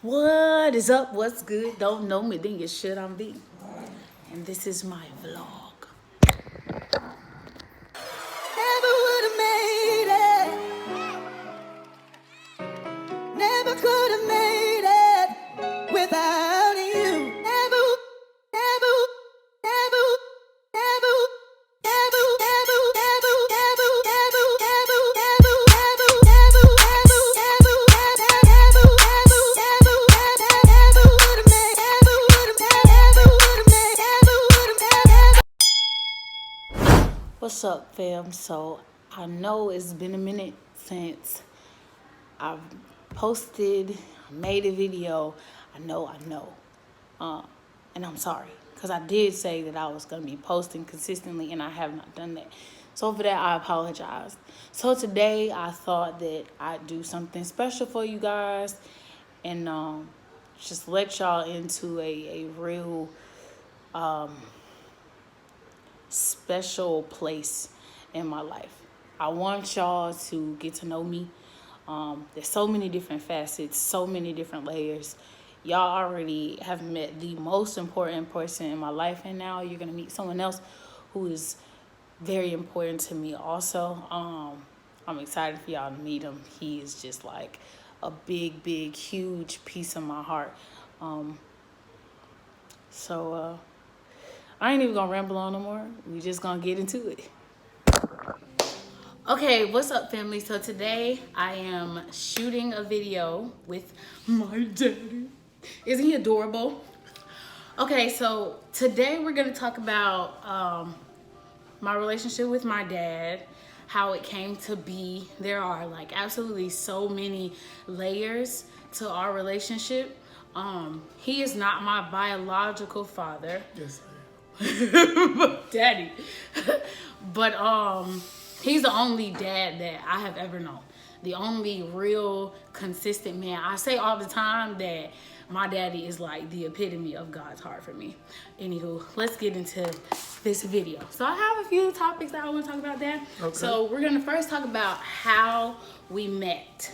What is up? What's good? Don't know me, then you should on be. And this is my vlog. Never would have made it. Never could have made it without you. Never, never, never, never, never, never, never, never, never, never, never, never, never, What's up, fam? So I know it's been a minute since I've posted, made a video. I know. And I'm sorry, because I did say that I was going to be posting consistently, and I have not done that. So for that, I apologize. So today, I thought that I'd do something special for you guys, and just let y'all into a real special place in my life. I want y'all to get to know me. There's so many different facets, so many different layers. Y'all already have met the most important person in my life, and now you're gonna meet someone else who is very important to me also. I'm excited for y'all to meet him. He is just like a big, huge piece of my heart. So I ain't even gonna ramble on no more. We just gonna get into it. Okay, what's up, family? So today I am shooting a video with my daddy. Isn't he adorable? Okay, so today we're gonna talk about my relationship with my dad, how it came to be. There are like absolutely so many layers to our relationship. He is not my biological father. Yes, I am. Daddy. But he's the only dad that I have ever known. The only real consistent man. I say all the time that my daddy is like the epitome of God's heart for me. Anywho, let's get into this video. So I have a few topics that I want to talk about there. Okay. So we're gonna first talk about how we met.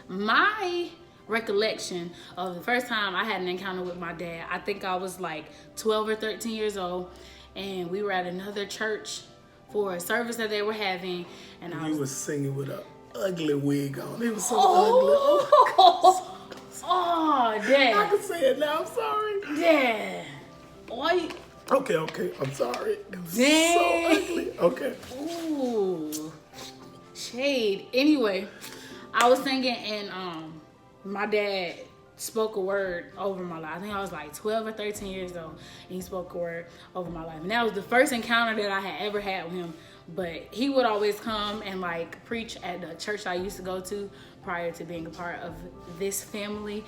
My recollection of the first time I had an encounter with my dad, I think I was like 12 or 13 years old, and we were at another church for a service that they were having, and I You was singing with an ugly wig on. It was so oh, ugly. oh, I dad, can say it now. I'm sorry. dad, why you, Okay. I'm sorry. It was Dang. so ugly. Okay. ooh, shade. Anyway, I was singing, and my dad spoke a word over my life. I think I was like 12 or 13 years old, and he spoke a word over my life. And that was the first encounter that I had ever had with him. But he would always come and like preach at the church I used to go to prior to being a part of this family.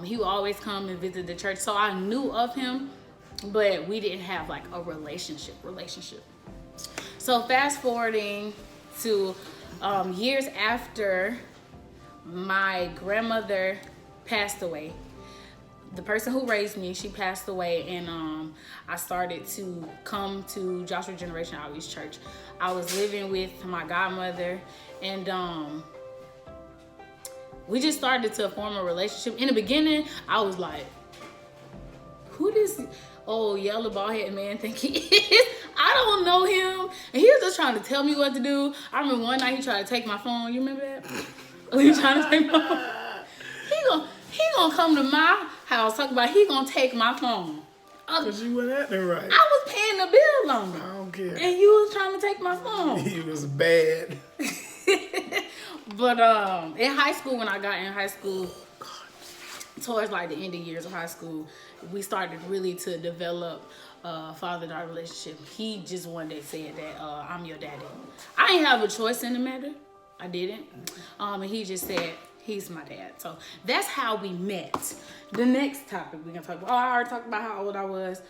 He would always come and visit the church. So I knew of him, but we didn't have like a relationship. So fast forwarding to years after my grandmother passed away. The person who raised me, she passed away, and I started to come to Joshua Generation Outreach Church. I was living with my godmother, and we just started to form a relationship. In the beginning, I was like, who this old yellow bald headed man think he is? I don't know him. And he was just trying to tell me what to do. I remember one night he tried to take my phone. You remember that? He was trying to take my phone. He gonna come to my house talking about he gonna take my phone. Because you went at me right. I was paying the bill on I it, don't care. and you was trying to take my phone. He was bad. But in high school, when I got in high school, towards like the end of years of high school, we started really to develop a father-daughter relationship. He just one day said that I'm your daddy. I didn't have a choice in the matter. I didn't. And he just said he's my dad. So that's how we met. The next topic we're gonna talk about. Oh, I already talked about how old I was.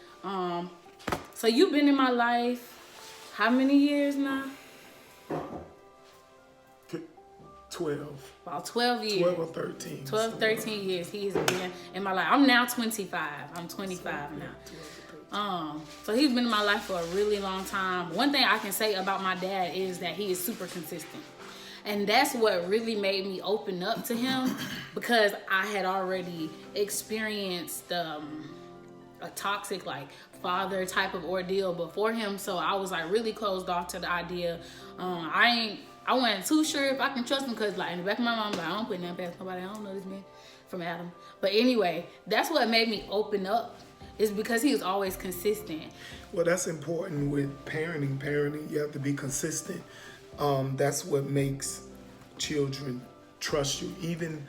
So you've been in my life how many years now? 12. About 12 years. 12 or 13. 12, 13 years he's been in my life. I'm now 25. I'm 25 now. So he's been in my life for a really long time. One thing I can say about my dad is that he is super consistent. And that's what really made me open up to him, because I had already experienced a toxic like father type of ordeal before him. So I was like really closed off to the idea. I wasn't too sure if I can trust him, because like in the back of my mind, like, I don't put nothing past nobody. I don't know this man from Adam. But anyway, that's what made me open up, is because he was always consistent. Well, that's important with parenting. You have to be consistent. That's what makes children trust you. Even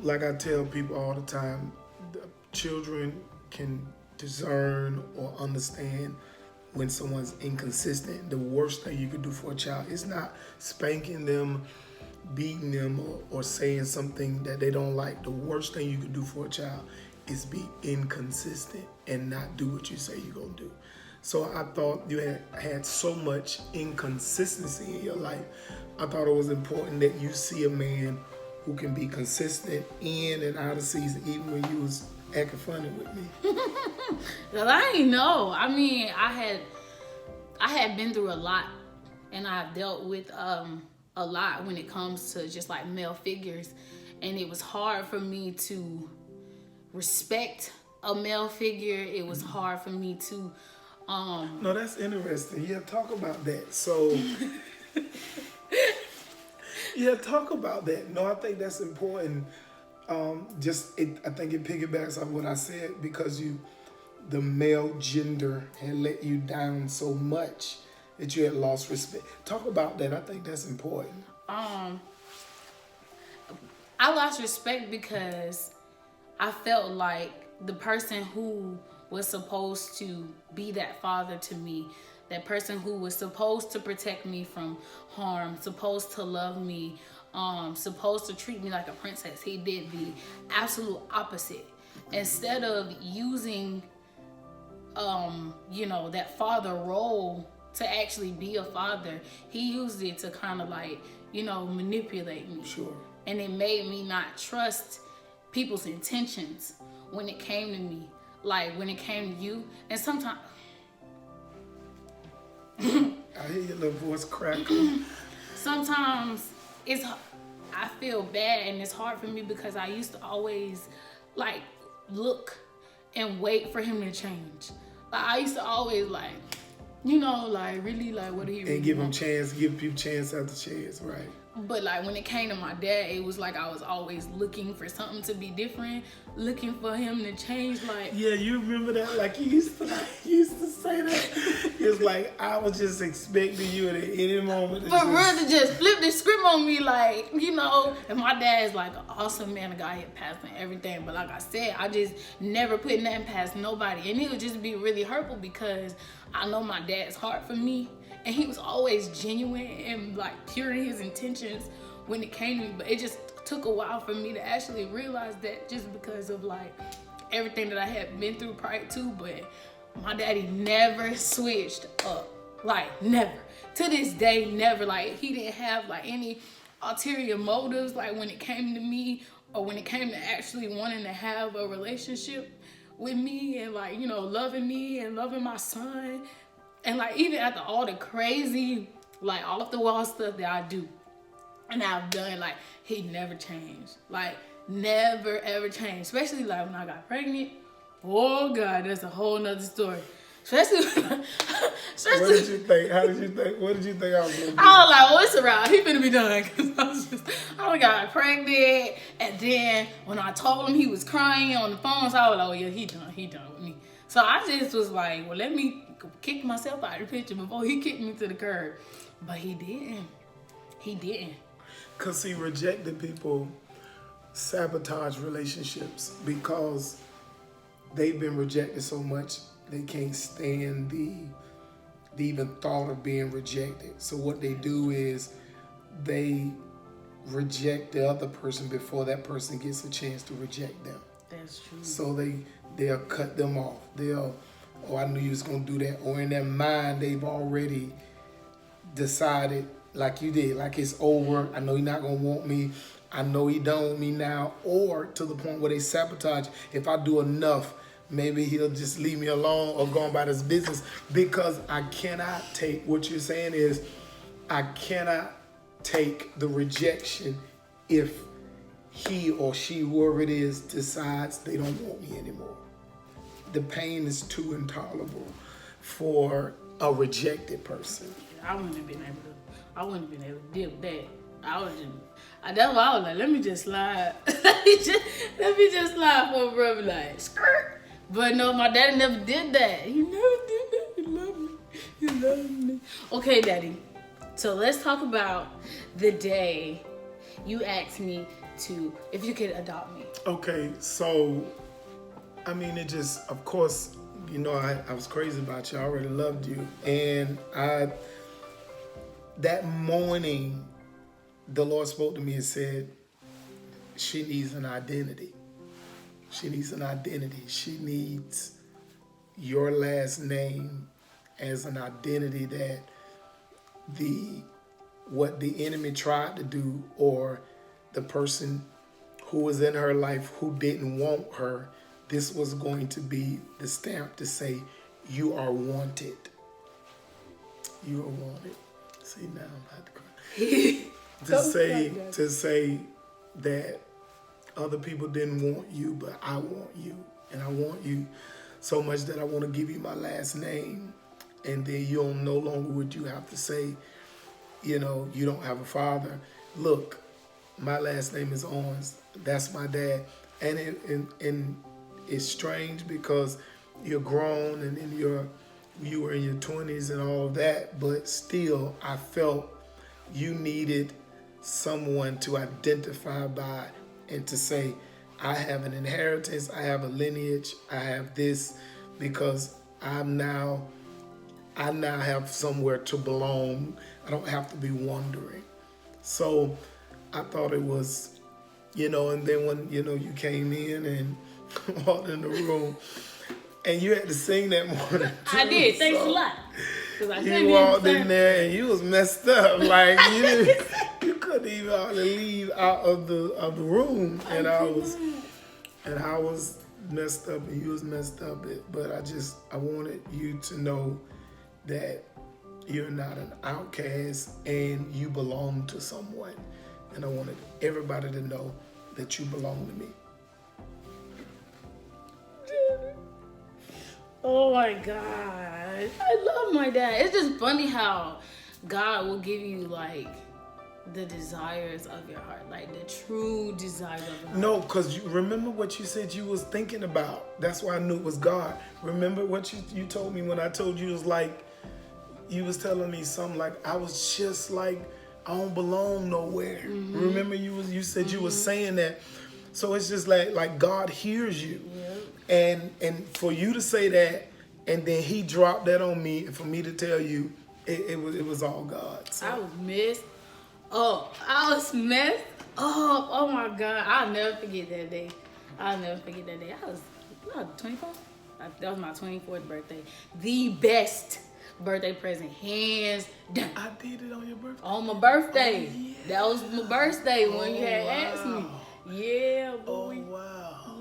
like I tell people all the time, the children can discern or understand when someone's inconsistent. The worst thing you could do for a child is not spanking them, beating them, or saying something that they don't like. The worst thing you could do for a child is be inconsistent and not do what you say you're gonna do. So I thought you had so much inconsistency in your life. I thought it was important that you see a man who can be consistent in and out of season, even when you was acting funny with me. Cause I ain't know. I mean, I had been through a lot, and I've dealt with a lot when it comes to just like male figures, and it was hard for me to respect a male figure. It was hard for me to No, that's interesting. Yeah, talk about that. So yeah, talk about that. No, I think that's important. I think it piggybacks on what I said, because the male gender had let you down so much that you had lost respect. Talk about that. I think that's important. I lost respect because I felt like the person who was supposed to be that father to me, that person who was supposed to protect me from harm, supposed to love me, supposed to treat me like a princess, he did the absolute opposite. Instead of using that father role to actually be a father, he used it to kind of like, manipulate me. Sure. And it made me not trust people's intentions when it came to me, like when it came to you. And sometimes I hear your little voice crackling. Sometimes I feel bad, and it's hard for me because I used to always like look and wait for him to change. Like I used to always like, really like what he really and give want. give people chance after chance, right? But like when it came to my dad, it was like I was always looking for something to be different, looking for him to change. Like, yeah, you remember that? Like you used to say that. It's like I was just expecting you at any moment. For real, to just flip the script on me, like, And my dad is like an awesome man, a guy here past and everything. But like I said, I just never put nothing past nobody, and it would just be really hurtful because I know my dad's heart for me. And he was always genuine and like pure in his intentions when it came to me. But it just took a while for me to actually realize that, just because of like everything that I had been through prior to. But my daddy never switched up. Like never. To this day, never. Like he didn't have like any ulterior motives, like when it came to me, or when it came to actually wanting to have a relationship with me, and like, loving me and loving my son. And like even after all the crazy, like off the wall stuff that I do and I've done, like he never changed. Like never ever changed. Especially like when I got pregnant. Oh God, that's a whole nother story. Especially what did you think? How did you think? What did you think I was gonna do? I was like, well, it's around. He finna be done. Cause I got pregnant, and then when I told him, he was crying on the phone. So I was like, oh yeah, he done with me. So I just was like, well, let me kick myself out of the picture before he kicked me to the curb. But he didn't. Because he rejected people, sabotage relationships because they've been rejected so much they can't stand the even thought of being rejected. So what they do is they reject the other person before that person gets a chance to reject them. That's true. So they'll cut them off. I knew you was gonna do that. Or in their mind, they've already decided, like you did, like it's over. I know you're not gonna want me. I know he done with me now. Or to the point where they sabotage. If I do enough, maybe he'll just leave me alone or go about his business. Because I cannot take, what you're saying is, I cannot take the rejection if he or she, whoever it is, decides they don't want me anymore. The pain is too intolerable for a rejected person. I wouldn't have been able to deal with that. That's why I was like, let me just slide. let me just slide for a brother, like, skirt. But no, my daddy never did that. He never did that. He loved me. He loved me. Okay, Daddy. So let's talk about the day you asked me if you could adopt me. Okay, so, I mean, it just, of course, I was crazy about you. I already loved you. And that morning, the Lord spoke to me and said, she needs an identity. She needs an identity. She needs your last name as an identity that what the enemy tried to do, or the person who was in her life who didn't want her, this was going to be the stamp to say, you are wanted. You are wanted. See, now I'm about to cry. to say that other people didn't want you, but I want you. And I want you so much that I want to give you my last name. And then you'll no longer would you have to say, you don't have a father. Look, my last name is Owens. That's my dad. And it's strange because you're grown and then you were in your 20s and all of that, but still I felt you needed someone to identify by and to say, I have an inheritance, I have a lineage, I have this, because I now have somewhere to belong. I don't have to be wandering. So I thought it was, and then when, you came in and walked in the room and you had to sing that morning too, I did. Thanks a lot. You walked in there and you was messed up. Like you couldn't even hardly leave out of the room. And I was messed up and you was messed up. But I wanted you to know that you're not an outcast and you belong to someone. And I wanted everybody to know that you belong to me. Oh my God. I love my dad. It's just funny how God will give you like the desires of your heart, like the true desires of your heart. No, because you remember what you said you was thinking about. That's why I knew it was God. Remember what you told me when I told you, it was like, you was telling me something like, I was just like, I don't belong nowhere. Mm-hmm. Remember you said you was saying that. So it's just like God hears you. Yep. And for you to say that, and then he dropped that on me, and for me to tell you, it was all God. So. I was messed up. Oh my God. I'll never forget that day. I was 24. That was my 24th birthday. The best birthday present, hands down. I did it on your birthday. On my birthday. Oh, yeah. That was my birthday when you had asked me. Yeah, boy. Oh wow.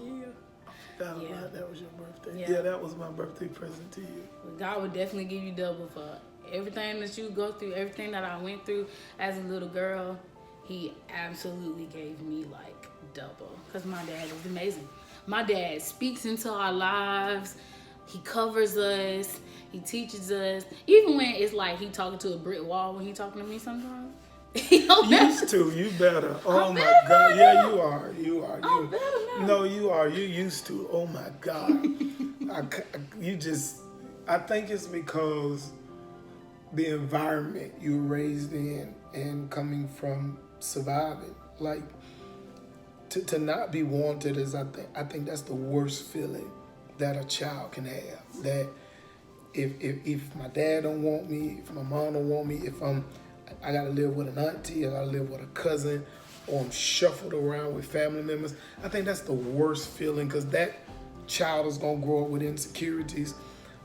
Yeah. That was your birthday. Yeah. Yeah, that was my birthday present to you. God would definitely give you double for everything that you go through, everything that I went through as a little girl. He absolutely gave me like double, because my dad is amazing. My dad speaks into our lives. He covers us. He teaches us. Even when it's like he talking to a brick wall when he talking to me sometimes. Used to, you better. Oh my God. Yeah, you are. I'm better now. No, you are. You used to. Oh my God. I think it's because the environment you were raised in and coming from surviving. Like, to not be wanted is, I think that's the worst feeling that a child can have. That if my dad don't want me, if my mom don't want me, if I gotta live with an auntie, I gotta live with a cousin, or I'm shuffled around with family members, I think that's the worst feeling, because that child is gonna grow up with insecurities,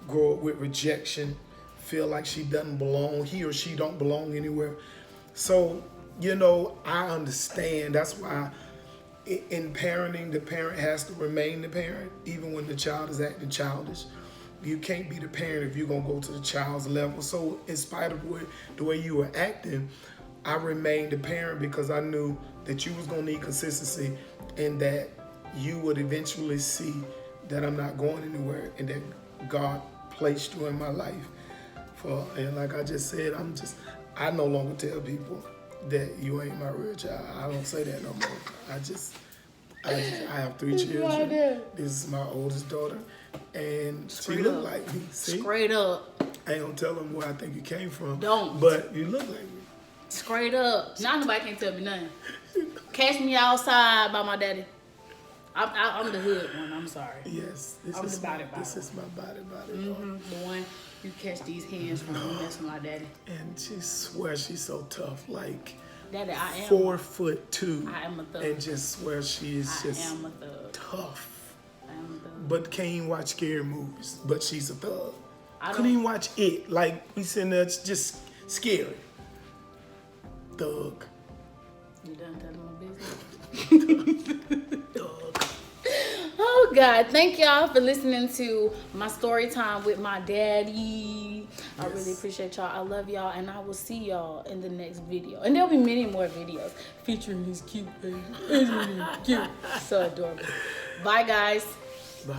grow up with rejection, feel like she doesn't belong, he or she don't belong anywhere. So, I understand. That's why in parenting, the parent has to remain the parent, even when the child is acting childish. You can't be the parent if you're going to go to the child's level. So in spite of the way you were acting, I remained a parent because I knew that you was gonna need consistency and that you would eventually see that I'm not going anywhere and that God placed you in my life. And like I just said, I no longer tell people that you ain't my real child. I don't say that no more. I have 3 children. This is my oldest daughter, and she look like me. See? Straight up. I ain't gonna tell them where I think you came from. Don't. But you look like me. Straight up. Now nobody can tell me nothing. Catch me outside by my daddy. I'm the hood one. I'm sorry. Yes, this I'm is the body. This is my body. The one you catch these hands from you mess with my daddy. And she swears she's so tough, like Daddy, I am 4'2". I am a thug. And just swears she is I just am a thug. tough. I am a thug. But can't even watch scary movies. But she's a thug. I Couldn't don't- even watch it. Like we sitting there, it's just scary. Thug. You done telling my business? Thug. Oh God, thank y'all for listening to my story time with my daddy. I really appreciate y'all. I love y'all, and I will see y'all in the next video. And there'll be many more videos featuring his cute baby. It's really cute. So adorable. Bye guys. Bye.